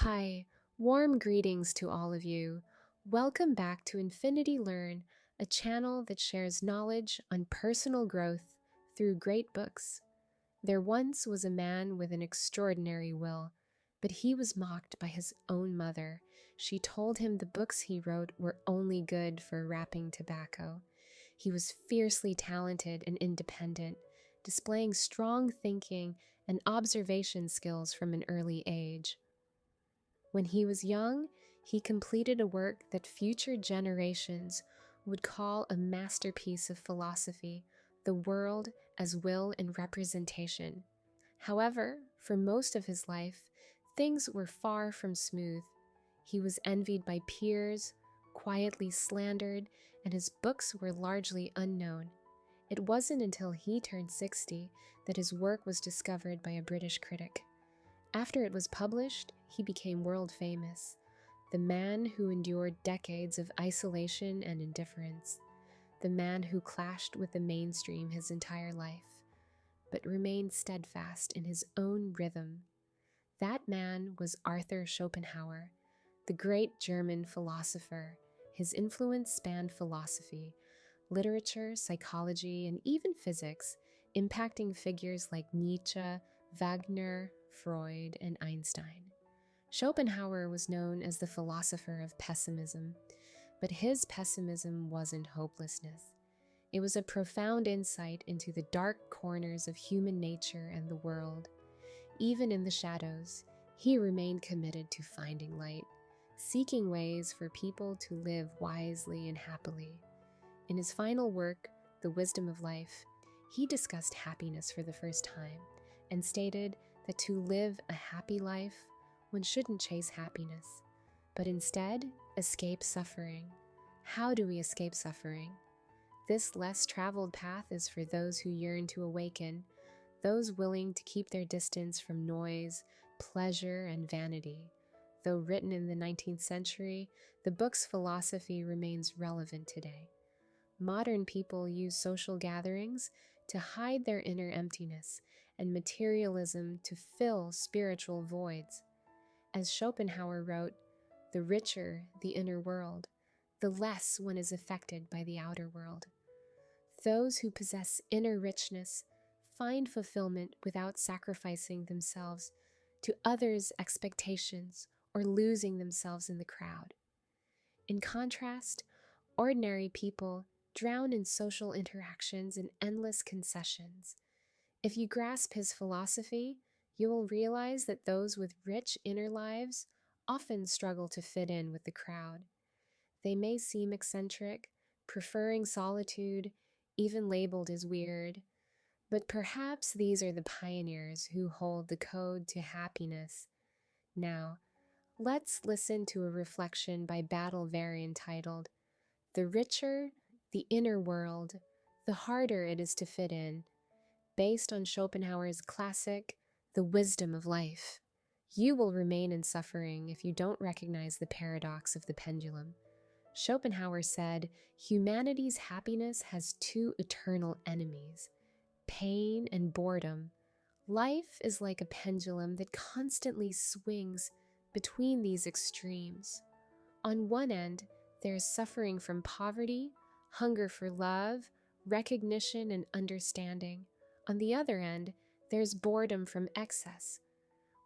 Hi, warm greetings to all of you. Welcome back to Infinity Learn, a channel that shares knowledge on personal growth through great books. There once was a man with an extraordinary will, but he was mocked by his own mother. She told him the books he wrote were only good for wrapping tobacco. He was fiercely talented and independent, displaying strong thinking and observation skills from an early age. When he was young, he completed a work that future generations would call a masterpiece of philosophy, the world as will and representation. However, for most of his life, things were far from smooth. He was envied by peers, quietly slandered, and his books were largely unknown. It wasn't until he turned 60 that his work was discovered by a British critic. After it was published, he became world famous, the man who endured decades of isolation and indifference, the man who clashed with the mainstream his entire life, but remained steadfast in his own rhythm. That man was Arthur Schopenhauer, the great German philosopher. His influence spanned philosophy, literature, psychology, and even physics, impacting figures like Nietzsche, Wagner, Freud, and Einstein. Schopenhauer was known as the philosopher of pessimism, but his pessimism wasn't hopelessness. It was a profound insight into the dark corners of human nature and the world. Even in the shadows, he remained committed to finding light, seeking ways for people to live wisely and happily. In his final work, The Wisdom of Life, he discussed happiness for the first time and stated that to live a happy life, one shouldn't chase happiness, but instead escape suffering. How do we escape suffering? This less traveled path is for those who yearn to awaken, those willing to keep their distance from noise, pleasure, and vanity. Though written in the 19th century, the book's philosophy remains relevant today. Modern people use social gatherings to hide their inner emptiness and materialism to fill spiritual voids. As Schopenhauer wrote, the richer the inner world, the less one is affected by the outer world. Those who possess inner richness find fulfillment without sacrificing themselves to others' expectations or losing themselves in the crowd. In contrast, ordinary people drown in social interactions and endless concessions. If you grasp his philosophy, you will realize that those with rich inner lives often struggle to fit in with the crowd. They may seem eccentric, preferring solitude, even labeled as weird, but perhaps these are the pioneers who hold the code to happiness. Now, let's listen to a reflection by Battle Varian titled, "The richer the inner world, the harder it is to fit in," based on Schopenhauer's classic, The Wisdom of Life. You will remain in suffering if you don't recognize the paradox of the pendulum. Schopenhauer said, humanity's happiness has two eternal enemies, pain and boredom. Life is like a pendulum that constantly swings between these extremes. On one end, there is suffering from poverty, hunger for love, recognition, and understanding. On the other end, there's boredom from excess.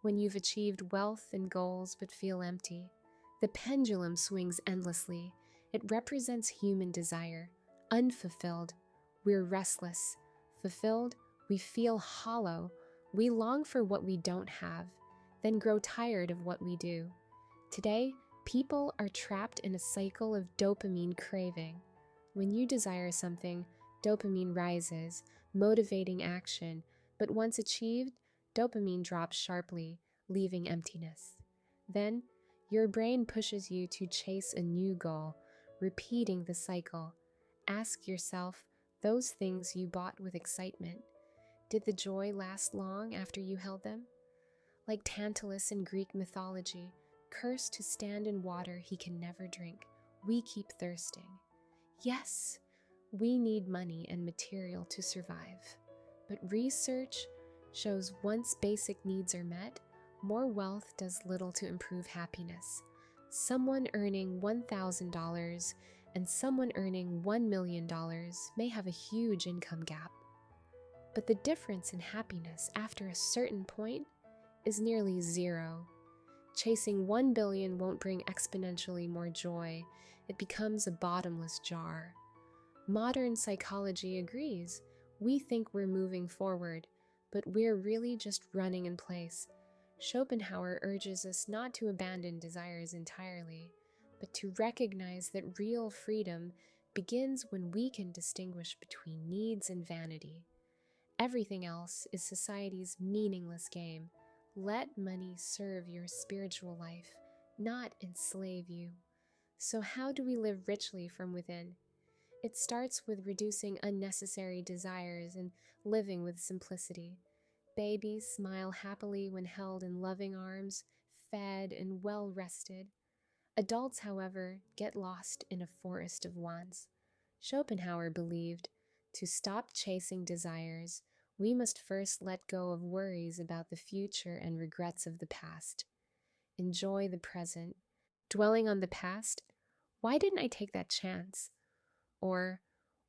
When you've achieved wealth and goals but feel empty, the pendulum swings endlessly. It represents human desire. Unfulfilled, we're restless. Fulfilled, we feel hollow. We long for what we don't have, then grow tired of what we do. Today, people are trapped in a cycle of dopamine craving. When you desire something, dopamine rises, motivating action, but once achieved, dopamine drops sharply, leaving emptiness. Then, your brain pushes you to chase a new goal, repeating the cycle. Ask yourself, those things you bought with excitement, did the joy last long after you held them? Like Tantalus in Greek mythology, cursed to stand in water he can never drink, we keep thirsting. Yes, we need money and material to survive, but research shows once basic needs are met, More wealth does little to improve happiness. Someone earning $1,000 and someone earning $1 million may have a huge income gap. But the difference in happiness after a certain point is nearly zero. Chasing 1 billion won't bring exponentially more joy. It becomes a bottomless jar. Modern psychology agrees. We think we're moving forward, but we're really just running in place. Schopenhauer urges us not to abandon desires entirely, but to recognize that real freedom begins when we can distinguish between needs and vanity. Everything else is society's meaningless game. Let money serve your spiritual life, not enslave you. So, how do we live richly from within? It starts with reducing unnecessary desires and living with simplicity. Babies smile happily when held in loving arms, fed and well rested. Adults, however, get lost in a forest of wants. Schopenhauer believed to stop chasing desires, we must first let go of worries about the future and regrets of the past. Enjoy the present. Dwelling on the past, why didn't I take that chance? Or,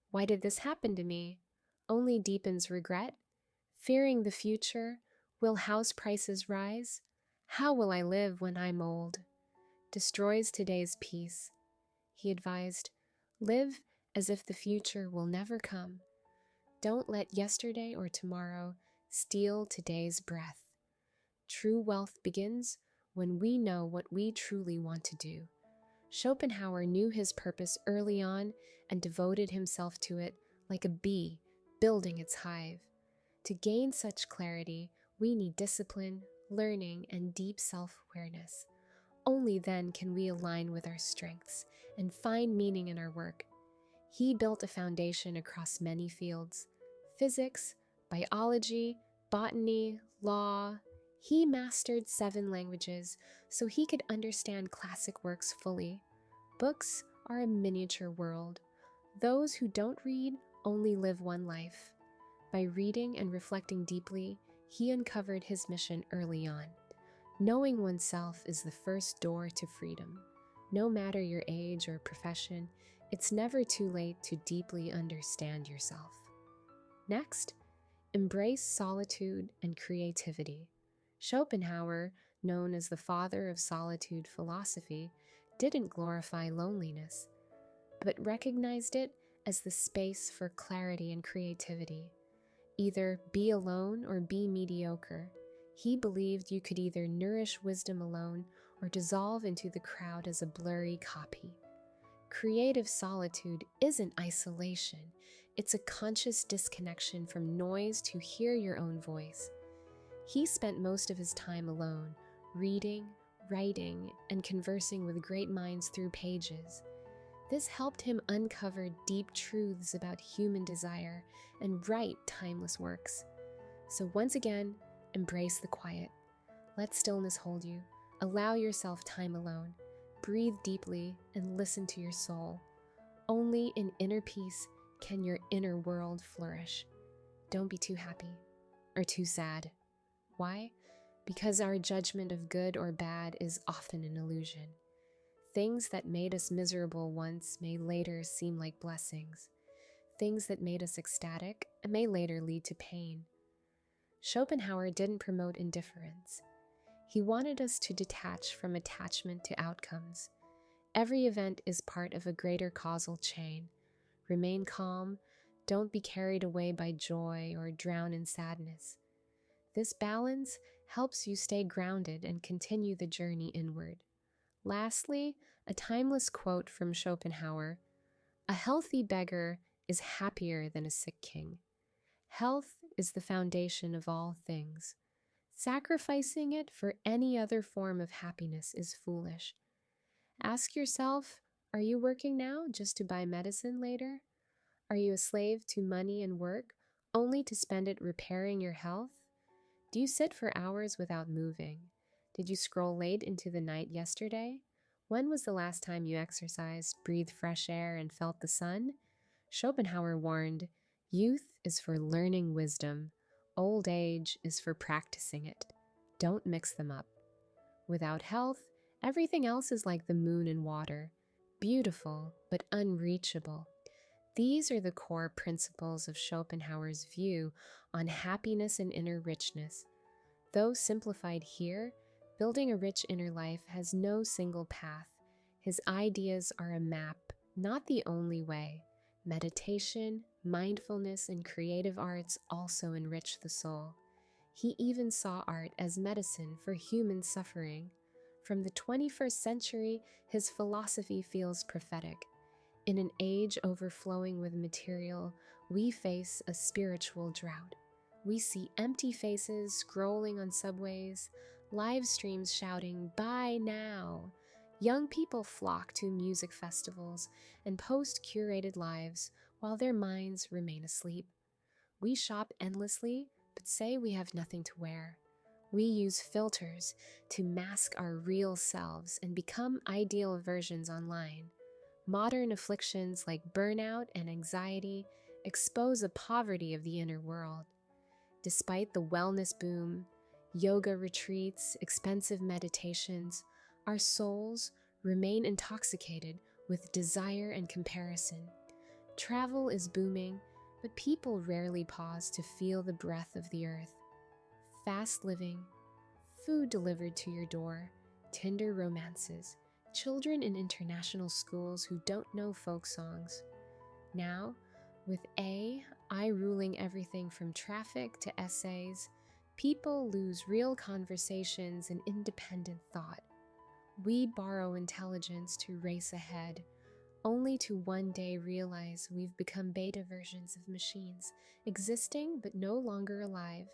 why did this happen to me? Only deepens regret. Fearing the future, will house prices rise? How will I live when I'm old? Destroys today's peace. He advised, live as if the future will never come. Don't let yesterday or tomorrow steal today's breath. True wealth begins when we know what we truly want to do. Schopenhauer knew his purpose early on and devoted himself to it like a bee building its hive. To gain such clarity, we need discipline, learning, and deep self-awareness. Only then can we align with our strengths and find meaning in our work. He built a foundation across many fields: physics, biology, botany, law. He mastered 7 languages so he could understand classic works fully. Books are a miniature world. Those who don't read only live one life. By reading and reflecting deeply, he uncovered his mission early on. Knowing oneself is the first door to freedom. No matter your age or profession, it's never too late to deeply understand yourself. Next, embrace solitude and creativity. Schopenhauer, known as the father of solitude philosophy, didn't glorify loneliness, but recognized it as the space for clarity and creativity. Either be alone or be mediocre. He believed you could either nourish wisdom alone or dissolve into the crowd as a blurry copy. Creative solitude isn't isolation. It's a conscious disconnection from noise to hear your own voice. He spent most of his time alone, reading, writing, and conversing with great minds through pages. This helped him uncover deep truths about human desire and write timeless works. So once again, embrace the quiet. Let stillness hold you. Allow yourself time alone. Breathe deeply and listen to your soul. Only in inner peace can your inner world flourish. Don't be too happy or too sad. Why? Because our judgment of good or bad is often an illusion. Things that made us miserable once may later seem like blessings. Things that made us ecstatic may later lead to pain. Schopenhauer didn't promote indifference. He wanted us to detach from attachment to outcomes. Every event is part of a greater causal chain. Remain calm, don't be carried away by joy or drown in sadness. This balance helps you stay grounded and continue the journey inward. Lastly, a timeless quote from Schopenhauer: "A healthy beggar is happier than a sick king." Health is the foundation of all things. Sacrificing it for any other form of happiness is foolish. Ask yourself, are you working now just to buy medicine later? Are you a slave to money and work only to spend it repairing your health? Do you sit for hours without moving? Did you scroll late into the night yesterday? When was the last time you exercised, breathed fresh air, and felt the sun? Schopenhauer warned, youth is for learning wisdom. Old age is for practicing it. Don't mix them up. Without health, everything else is like the moon and water, beautiful but unreachable. These are the core principles of Schopenhauer's view on happiness and inner richness. Though simplified here, building a rich inner life has no single path. His ideas are a map, not the only way. Meditation, mindfulness, and creative arts also enrich the soul. He even saw art as medicine for human suffering. From the 21st century, his philosophy feels prophetic. In an age overflowing with material, we face a spiritual drought. We see empty faces scrolling on subways, live streams shouting, "Buy now!" Young people flock to music festivals and post curated lives while their minds remain asleep. We shop endlessly, but say we have nothing to wear. We use filters to mask our real selves and become ideal versions online. Modern afflictions like burnout and anxiety expose a poverty of the inner world. Despite the wellness boom, yoga retreats, expensive meditations, our souls remain intoxicated with desire and comparison. Travel is booming, but people rarely pause to feel the breath of the earth. Fast living, food delivered to your door, tender romances, children in international schools who don't know folk songs. Now, with AI ruling everything from traffic to essays, people lose real conversations and independent thought. We borrow intelligence to race ahead, only to one day realize we've become beta versions of machines, existing but no longer alive.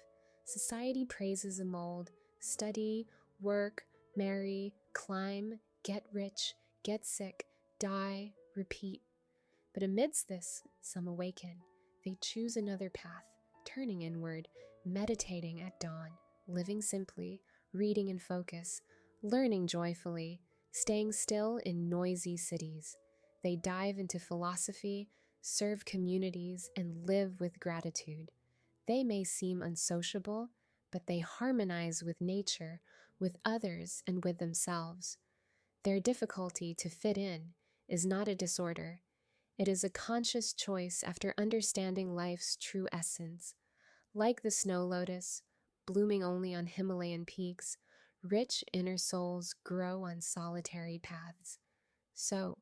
Society praises a mold: study, work, marry, climb, get rich, get sick, die, repeat. But amidst this, some awaken. They choose another path, turning inward, meditating at dawn, living simply, reading in focus, learning joyfully, staying still in noisy cities. They dive into philosophy, serve communities, and live with gratitude. They may seem unsociable, but they harmonize with nature, with others, and with themselves. Their difficulty to fit in is not a disorder. It is a conscious choice after understanding life's true essence. Like the snow lotus, blooming only on Himalayan peaks, rich inner souls grow on solitary paths. So,